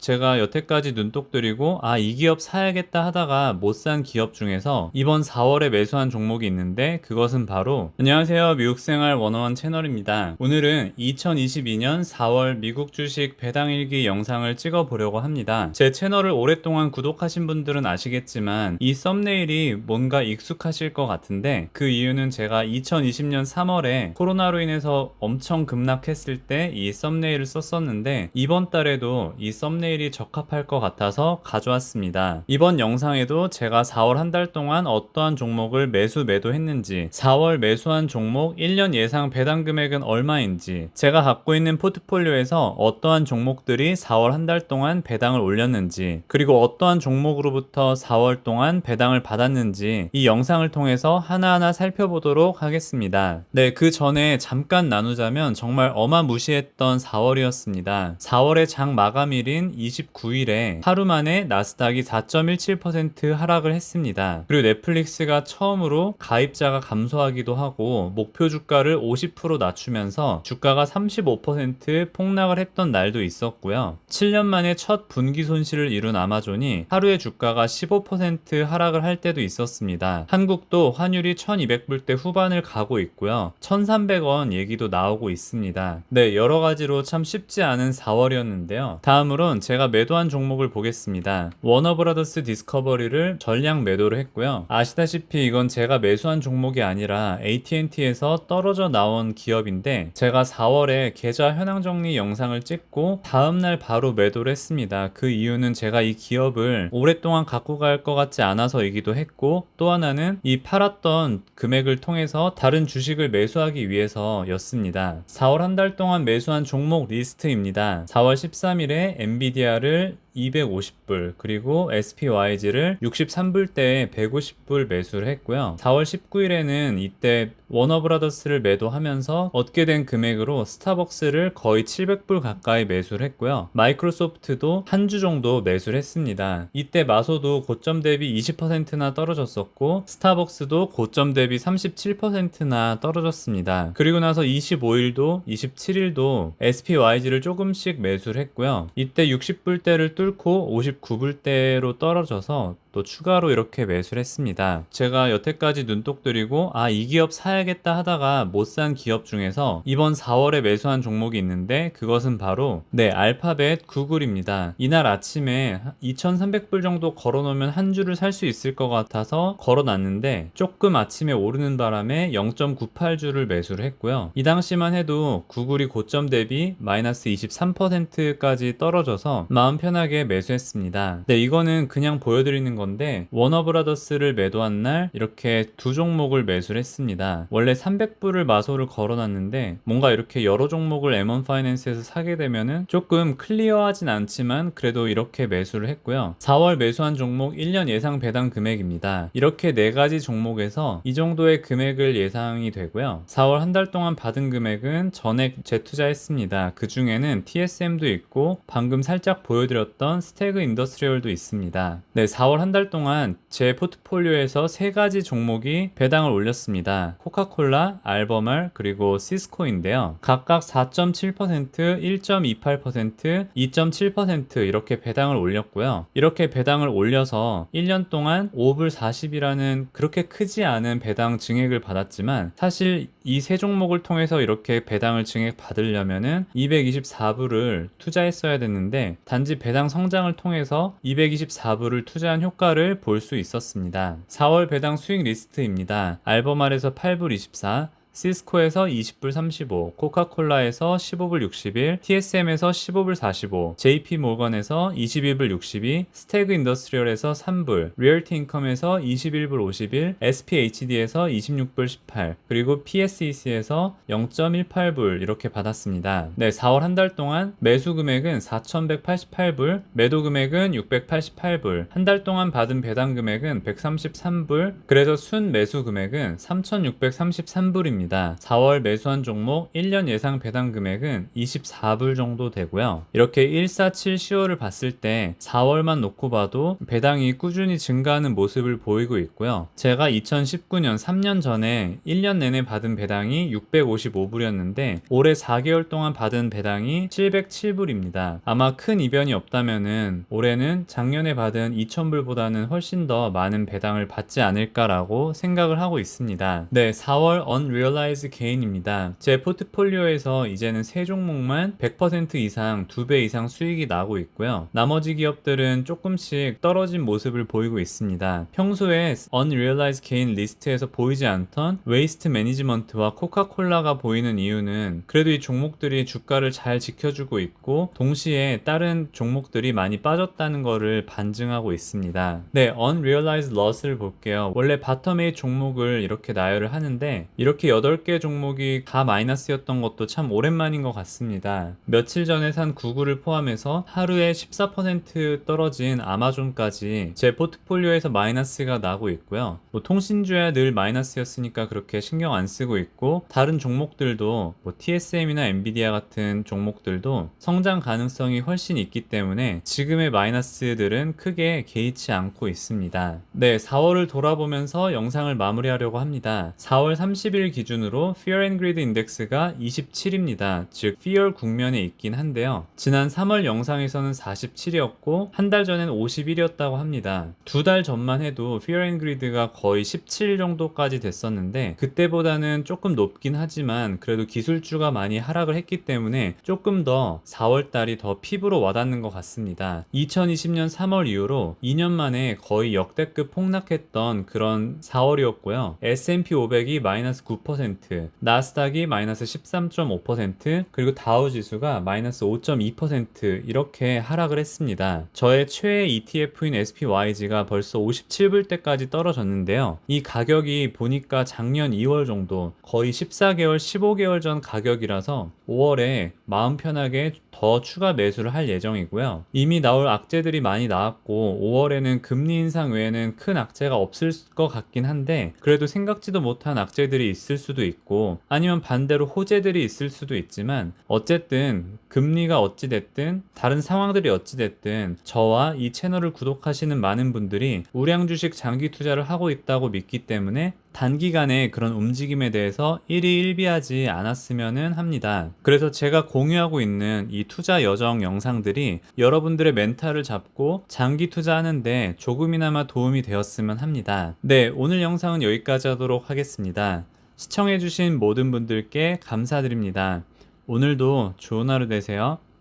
제가 여태까지 눈독 들이고 이 기업 사야겠다 하다가 못 산 기업 중에서 이번 4월에 매수한 종목이 있는데, 그것은 바로 안녕하세요, 미국생활 101 채널입니다. 오늘은 2022년 4월 미국 주식 배당일기 영상을 찍어 보려고 합니다. 제 채널을 오랫동안 구독하신 분들은 아시겠지만 이 썸네일이 뭔가 익숙하실 것 같은데, 그 이유는 제가 2020년 3월에 코로나로 인해서 엄청 급락했을 때 이 썸네일을 썼었는데, 이번 달에도 이 썸네일이 적합할 것 같아서 가져왔습니다. 이번 영상에도 제가 4월 한 달 동안 어떠한 종목을 매도했는지, 4월 매수한 종목 1년 예상 배당 금액은 얼마인지, 제가 갖고 있는 포트폴리오에서 어떠한 종목들이 4월 한 달 동안 배당을 올렸는지, 그리고 어떠한 종목으로부터 4월 동안 배당을 받았는지 이 영상을 통해서 하나하나 살펴보도록 하겠습니다. 네, 그 전에 잠깐 나누자면 정말 어마무시했던 4월이었습니다. 4월의 장 마감일인 29일에 하루 만에 나스닥이 4.17% 하락을 했습니다. 그리고 넷플릭스가 처음으로 가입자가 감소하기도 하고 목표 주가를 50% 낮추면서 주가가 35% 폭락을 했던 날도 있었고요. 7년 만에 첫 분기 손실을 이룬 아마존이 하루에 주가가 15% 하락을 할 때도 있었습니다. 한국도 환율이 1200불대 후반을 가고 있고요. 1300원 얘기도 나오고 있습니다. 네, 여러 가지로 참 쉽지 않은 4월이었는데요. 다음으론 제가 매도한 종목을 보겠습니다. 워너브라더스 디스커버리를 전량 매도를 했고요. 아시다시피 이건 제가 매수한 종목이 아니라 AT&T에서 떨어져 나온 기업인데, 제가 4월에 계좌 현황 정리 영상을 찍고 다음날 바로 매도를 했습니다. 그 이유는 제가 이 기업을 오랫동안 갖고 갈 것 같지 않아서이기도 했고, 또 하나는 이 팔았던 금액을 통해서 다른 주식을 매수하기 위해서였습니다. 4월 한 달 동안 매수한 종목 리스트입니다. 4월 13일에 엔비디아를 250불, 그리고 SPYG를 63불대에 150불 매수를 했고요. 4월 19일에는 이때 워너브라더스를 매도하면서 얻게 된 금액으로 스타벅스를 거의 700불 가까이 매수를 했고요. 마이크로소프트도 한 주 정도 매수를 했습니다. 이때 마소도 고점 대비 20%나 떨어졌었고, 스타벅스도 고점 대비 37%나 떨어졌습니다. 그리고 나서 25일도 27일도 SPYG를 조금씩 매수를 했고요. 이때 60불대를 뚫고 59불대로 떨어져서 또 추가로 이렇게 매수를 했습니다. 제가 여태까지 눈독 들이고 이 기업 사야겠다 하다가 못 산 기업 중에서 이번 4월에 매수한 종목이 있는데, 그것은 바로 알파벳 구글입니다. 이날 아침에 2300불 정도 걸어놓으면 한 주를 살 수 있을 것 같아서 걸어놨는데, 조금 아침에 오르는 바람에 0.98주를 매수를 했고요. 이 당시만 해도 구글이 고점 대비 마이너스 23%까지 떨어져서 마음 편하게 매수했습니다. 이거는 그냥 보여드리는 건데, 워너브라더스를 매도한 날 이렇게 두 종목을 매수를 했습니다. 원래 300불을 마소를 걸어놨는데, 뭔가 이렇게 여러 종목을 M1 파이낸스에서 사게 되면은 조금 클리어하진 않지만 그래도 이렇게 매수를 했고요. 4월 매수한 종목 1년 예상 배당 금액입니다. 이렇게 4가지 종목에서 이 정도의 금액을 예상이 되고요. 4월 한 달 동안 받은 금액은 전액 재투자했습니다. 그 중에는 TSM도 있고 방금 살짝 보여드렸던 스태그 인더스트리얼도 있습니다. 4월 한 달 동안 제 포트폴리오에서 3가지 종목이 배당을 올렸습니다. 코카콜라, 알버말, 그리고 시스코인데요. 각각 4.7%, 1.28%, 2.7% 이렇게 배당을 올렸고요. 이렇게 배당을 올려서 1년 동안 5불 40이라는 그렇게 크지 않은 배당 증액을 받았지만, 사실 이 세 종목을 통해서 이렇게 배당을 증액 받으려면은 224불을 투자했어야 됐는데, 단지 배당 성장을 통해서 224불을 투자한 효과를 볼 수 있었습니다. 4월 배당 수익 리스트입니다. 알버말에서 8불 24, 시스코에서 20불 35, 코카콜라에서 15불 61, TSM에서 15불 45, JP모건에서 21불 62, 스태그 인더스트리얼에서 3불, 리얼티 인컴에서 21불 51, SPHD에서 26불 18, 그리고 PSEC에서 0.18불 이렇게 받았습니다. 4월 한 달 동안 매수 금액은 4,188불, 매도 금액은 688불, 한 달 동안 받은 배당 금액은 133불, 그래서 순 매수 금액은 3,633불입니다. 종목입니다. 4월 매수한 종목 1년 예상 배당 금액은 24불 정도 되고요. 이렇게 147시호를 봤을 때 4월만 놓고 봐도 배당이 꾸준히 증가하는 모습을 보이고 있고요. 제가 2019년 3년 전에 1년 내내 받은 배당이 655불이었는데 올해 4개월 동안 받은 배당이 707불입니다. 아마 큰 이변이 없다면은 올해는 작년에 받은 2000불보다는 훨씬 더 많은 배당을 받지 않을까라고 생각을 하고 있습니다. 네, 4월 unrealized gain입니다. 제 포트폴리오에서 이제는 세 종목만 100% 이상 2배 이상 수익이 나고 있고요. 나머지 기업들은 조금씩 떨어진 모습을 보이고 있습니다. 평소에 unrealized gain 리스트에서 보이지 않던 웨이스트 매니지먼트와 코카콜라가 보이는 이유는 그래도 이 종목들이 주가를 잘 지켜주고 있고 동시에 다른 종목들이 많이 빠졌다는 것을 반증하고 있습니다. 네, unrealized loss를 볼게요. 원래 바텀 8 종목을 이렇게 나열을 하는데 이렇게 8개 종목이 다 마이너스였던 것도 참 오랜만인 것 같습니다. 며칠 전에 산 구글을 포함해서 하루에 14% 떨어진 아마존까지 제 포트폴리오에서 마이너스가 나고 있고요. 통신주야 늘 마이너스였으니까 그렇게 신경 안 쓰고 있고 다른 종목들도 TSM이나 엔비디아 같은 종목들도 성장 가능성이 훨씬 있기 때문에 지금의 마이너스들은 크게 개의치 않고 있습니다. 네, 4월을 돌아보면서 영상을 마무리하려고 합니다. 4월 30일 기준으로 Fear and Greed 인덱스가 27입니다. 즉 Fear 국면에 있긴 한데요. 지난 3월 영상에서는 47이었고 한 달 전엔 51이었다고 합니다. 2달 전만 해도 Fear and Greed가 거의 17 정도까지 됐었는데 그때보다는 조금 높긴 하지만 그래도 기술주가 많이 하락을 했기 때문에 조금 더 4월 달이 더 피부로 와닿는 것 같습니다. 2020년 3월 이후로 2년 만에 거의 역대급 폭락했던 그런 4월이었고요. S&P 500이 마이너스 9%, 나스닥이 마이너스 13.5%, 그리고 다우 지수가 마이너스 5.2% 이렇게 하락을 했습니다. 저의 최애 ETF인 SPYG가 벌써 57불대까지 떨어졌는데요. 이 가격이 보니까 작년 2월 정도 거의 14개월, 15개월 전 가격이라서 5월에 마음 편하게 더 추가 매수를 할 예정이고요. 이미 나올 악재들이 많이 나왔고 5월에는 금리 인상 외에는 큰 악재가 없을 것 같긴 한데 그래도 생각지도 못한 악재들이 있을 수도 있고 아니면 반대로 호재들이 있을 수도 있지만 어쨌든 금리가 어찌됐든 다른 상황들이 어찌됐든 저와 이 채널을 구독하시는 많은 분들이 우량 주식 장기 투자를 하고 있다고 믿기 때문에 단기간에 그런 움직임에 대해서 일희일비하지 않았으면 합니다. 그래서 제가 공유하고 있는 이 투자 여정 영상들이 여러분들의 멘탈을 잡고 장기 투자하는데 조금이나마 도움이 되었으면 합니다. 네, 오늘 영상은 여기까지 하도록 하겠습니다. 시청해주신 모든 분들께 감사드립니다. 오늘도 좋은 하루 되세요.